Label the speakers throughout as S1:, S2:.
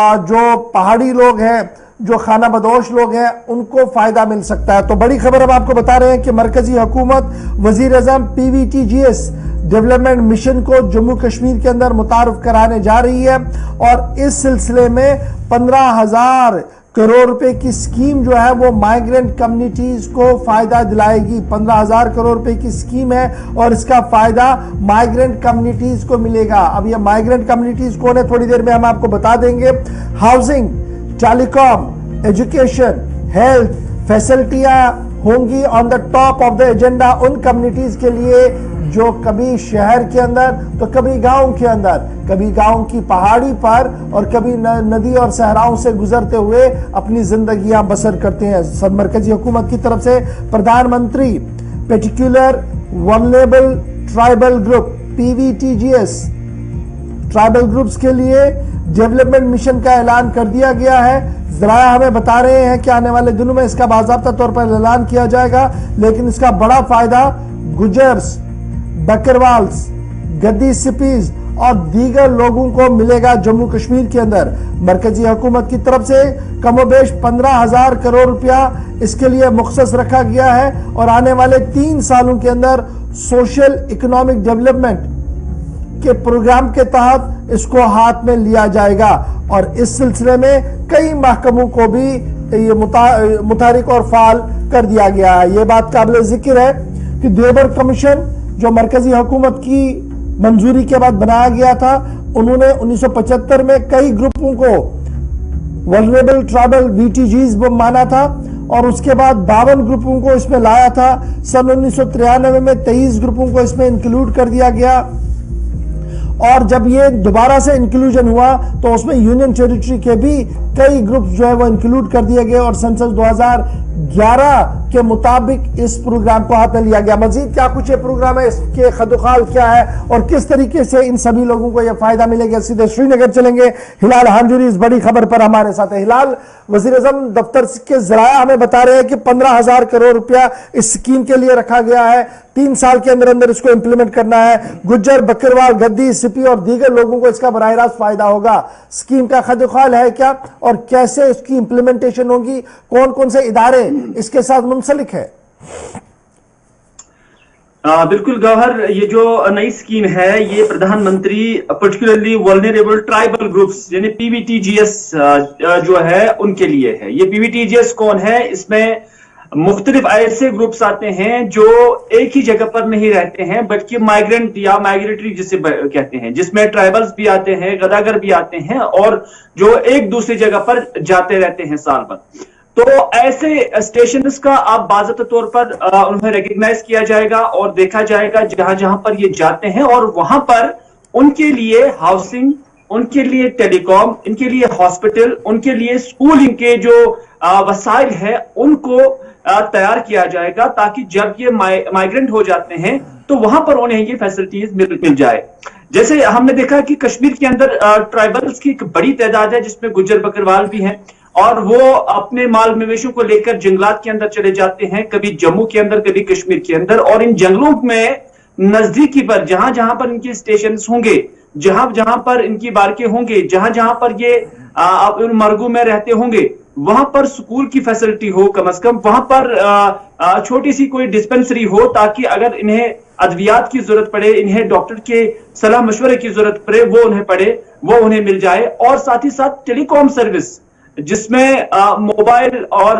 S1: जो पहाड़ी लोग हैं, जो खाना बदोश लोग हैं, उनको फायदा मिल सकता है। तो बड़ी खबर हम आपको बता रहे हैं कि मरकजी हुकूमत वजीर आज़म PVTGS डेवलपमेंट मिशन को जम्मू कश्मीर के अंदर मुतारफ कराने जा रही है और इस सिलसिले में 15,000 करोड़ रुपए की स्कीम जो है वो माइग्रेंट कम्युनिटीज को फायदा दिलाएगी। 15,000 करोड़ रुपए की स्कीम है और इसका फायदा माइग्रेंट कम्युनिटीज को मिलेगा। अब ये माइग्रेंट कम्युनिटीज कौन है, थोड़ी देर में हम आपको बता देंगे। हाउसिंग, टेलीकॉम, एजुकेशन, हेल्थ फैसिलिटियां होंगी on the top of the agenda उन कम्युनिटीज के लिए जो कभी शहर के अंदर तो कभी गांव के अंदर, कभी गांव की पहाड़ी पर और कभी नदी और सहराओं से गुजरते हुए अपनी जिंदगियां बसर करते हैं। मरकजी हुकूमत की तरफ से प्रधानमंत्री particular vulnerable tribal group PVTGS tribal groups के लिए डेवलपमेंट मिशन का ऐलान कर दिया गया है। जराया हमें बता रहे हैं कि आने वाले दिनों में इसका बाज़ाब्ता तौर पर ऐलान किया जाएगा, लेकिन इसका बड़ा फायदा गुजर्स, बकरवाल्स, गद्दी सिपीज और दीगर लोगों को मिलेगा जम्मू कश्मीर के अंदर। मरकजी हुकूमत की तरफ से कमोबेश 15,000 करोड़ रुपया इसके लिए मुख्तस रखा गया है और आने वाले 3 सालों के अंदर सोशल इकोनॉमिक डेवलपमेंट के प्रोग्राम के तहत इसको हाथ में लिया जाएगा और इस सिलसिले में कई महकमों को भी ये मुतारिक और फाल कर दिया गया है। ये बात काबिल जिक्र है कि देवर कमीशन जो मरकजी हुकूमत की मंजूरी के बाद बनाया गया था, उन्होंने 1975 में कई ग्रुपों को वल्नरेबल ट्राइबल VTGs माना था और उसके बाद 52 ग्रुपों को इसमें लाया था। सन 1993 में 23 ग्रुपों को इसमें इंक्लूड कर दिया गया और जब ये दोबारा से इंक्लूजन हुआ तो उसमें यूनियन टेरिटरी के भी कई ग्रुप जो है वो इंक्लूड कर दिए गए और सेंसस 2011 के मुताबिक इस प्रोग्राम को हाथ में लिया गया। मजीद क्या कुछ ये प्रोग्राम है, इसके खदुखाल क्या है और किस तरीके से इन सभी लोगों को यह फायदा मिलेगा, सीधे श्रीनगर चलेंगे। हिलाल हांजुरी इस बड़ी खबर पर हमारे साथ है। हिलाल, वजीर आज़म दफ्तर के जराया हमें बता रहे हैं कि 15,000 करोड़ रुपया इस स्कीम के लिए रखा गया है। 3 साल के अंदर अंदर इसको इंप्लीमेंट करना है। गुज्जर, बकरवाल, गद्दी, सिपी और दीगर लोगों को इसका बराह रास्त फायदा होगा। स्कीम का खदुखाल है क्या और कैसे इसकी इंप्लीमेंटेशन होगी, कौन कौन से इदारे इसके साथ मुंसलिक है?
S2: बिल्कुल गौहर, ये जो नई स्कीम है ये प्रधानमंत्री पर्टिकुलरली वल्नरेबल ट्राइबल ग्रुप्स यानी PVTGS जो है उनके लिए है। ये PVTGS कौन है? इसमें मुख्तलिफ ऐसे ग्रुप्स आते हैं जो एक ही जगह पर नहीं रहते हैं बल्कि माइग्रेंट या माइग्रेटरी जिसे कहते हैं, जिसमें ट्राइबल्स भी आते हैं, गदागर भी आते हैं और जो एक दूसरी जगह पर जाते रहते हैं साल भर। तो ऐसे स्टेशंस का आप बाज़ाब्ता तौर पर उन्हें रिकॉग्नाइज किया जाएगा और देखा जाएगा जहां जहां पर ये जाते हैं और वहां पर उनके लिए हाउसिंग, उनके लिए टेलीकॉम, इनके लिए हॉस्पिटल, उनके लिए स्कूलिंग के जो वसाइल है उनको तैयार किया जाएगा ताकि जब ये माइग्रेंट हो जाते हैं तो वहां पर उन्हें ये फैसिलिटीज मिल जाए। जैसे हमने देखा कि कश्मीर के अंदर ट्राइबल्स की एक बड़ी तादाद है जिसमें गुज्जर बकरवाल भी हैं और वो अपने माल मवेशियों को लेकर जंगलात के अंदर चले जाते हैं, कभी जम्मू के अंदर कभी कश्मीर के अंदर, और इन जंगलों में नजदीकी पर जहां जहां पर इनके स्टेशन होंगे, जहां जहां पर इनकी बारके होंगे, जहां जहां पर ये मरगू में रहते होंगे, वहां पर स्कूल की फैसिलिटी हो, कम से कम वहां पर छोटी सी कोई डिस्पेंसरी हो ताकि अगर इन्हें अद्वियात की जरूरत पड़े, इन्हें डॉक्टर के सलाह मशवरे की जरूरत पड़े, वो उन्हें मिल जाए। और साथ ही साथ टेलीकॉम सर्विस जिसमें मोबाइल और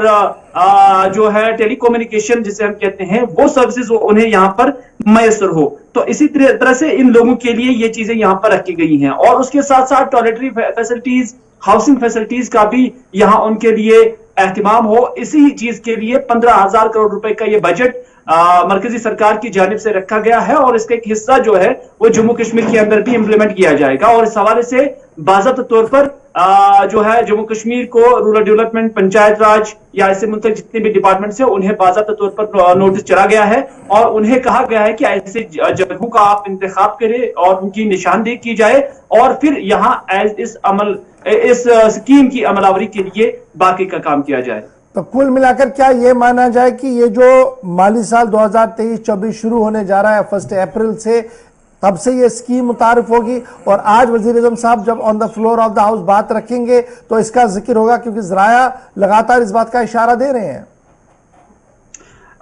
S2: जो है टेलीकम्युनिकेशन जिसे हम कहते हैं वो सर्विसेज उन्हें यहां पर मैसर हो। तो इसी तरह से इन लोगों के लिए ये चीजें यहां पर रखी गई हैं और उसके साथ साथ टॉयलेटरी फैसिलिटीज, हाउसिंग फैसिलिटीज का भी यहां उनके लिए एहतिमाम हो। इसी चीज के लिए 15,000 करोड़ रुपए का ये बजट मरकजी सरकार की जानिब से रखा गया है और इसका एक हिस्सा जो है वो जम्मू कश्मीर के अंदर भी इंप्लीमेंट किया जाएगा। और इस हवाले से बाज़ाब्ता तौर पर जो है जम्मू कश्मीर को रूरल डेवलपमेंट, पंचायत राज या ऐसे मुल्क जितने भी डिपार्टमेंट्स हैं उन्हें बाज़ाब्ता तौर पर नोटिस चला गया है और उन्हें कहा गया है कि ऐसे जगहों का आप इंतखाब करें और उनकी निशानदेही की जाए और फिर यहाँ इस स्कीम की अमलावरी के लिए बाकी का काम किया जाए।
S1: तो कुल मिलाकर क्या ये माना जाए कि ये जो माली साल 2023-24 शुरू होने जा रहा है 1 अप्रैल से, तब से ये स्कीम मुतारिफ होगी। और आज वजीर आज़म साहब जब on the floor of the house बात रखेंगे तो इसका जिक्र होगा, क्योंकि ज़राया लगातार इस बात का इशारा दे रहे हैं।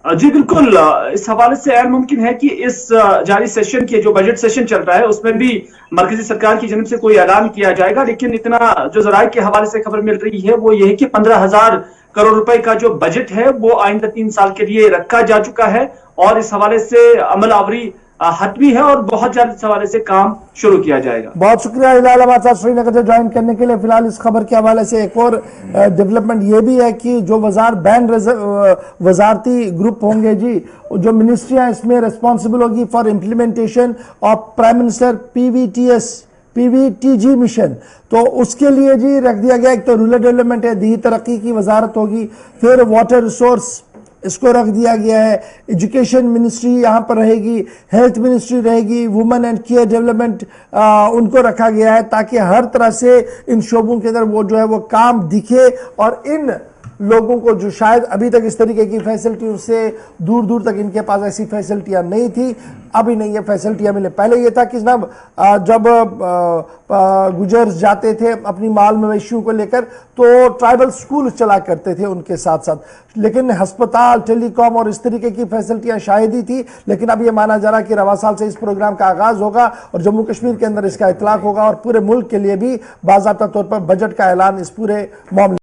S2: जी बिल्कुल, इस हवाले से ऐन मुमकिन है कि इस जारी सेशन के जो बजट सेशन चल रहा है उसमें भी मरकजी सरकार की जानब से कोई ऐलान किया जाएगा। लेकिन इतना जो जराए के हवाले से खबर मिल रही है वो ये है कि 15,000 करोड़ रुपए का जो बजट है वो आइंदा 3 साल के लिए रखा जा चुका है और इस हवाले से अमल आवरी हतमी है और बहुत जल्द इस हवाले से काम शुरू किया जाएगा।
S1: बहुत शुक्रिया हिलाल हमारे साथ श्रीनगर से ज्वाइन करने के लिए। फिलहाल इस खबर के हवाले से एक और डेवलपमेंट ये भी है कि जो वजारती ग्रुप होंगे जी, जो मिनिस्ट्रियां इसमें रिस्पॉन्सिबल होगी for implementation of prime minister PVTG mission, तो उसके लिए जी रख दिया गया। एक तो रूरल डेवलपमेंट है, दी तरक्की की वजारत होगी, फिर वाटर रिसोर्स इसको रख दिया गया है, एजुकेशन मिनिस्ट्री यहाँ पर रहेगी, हेल्थ मिनिस्ट्री रहेगी, वुमेन एंड केयर डेवलपमेंट उनको रखा गया है, ताकि हर तरह से इन शोबों के अंदर वो जो है वो काम दिखे और इन लोगों को जो शायद अभी तक इस तरीके की फैसिलिटी से दूर दूर तक इनके पास ऐसी फैसिलिटियां नहीं थी, अभी नहीं ये फैसिलिटियां मिले। पहले ये था कि जनाब जब गुजर्स जाते थे अपनी माल मवेशियों को लेकर तो ट्राइबल स्कूल चला करते थे उनके साथ साथ, लेकिन अस्पताल, टेलीकॉम और इस तरीके की फैसिलिटियां शायद ही थी। लेकिन अब ये माना जा रहा कि रवा साल से इस प्रोग्राम का आगाज होगा और जम्मू कश्मीर के अंदर इसका इतलाक होगा और पूरे मुल्क के लिए भी बाज़ाब्ता तौर पर बजट का ऐलान इस पूरे मामले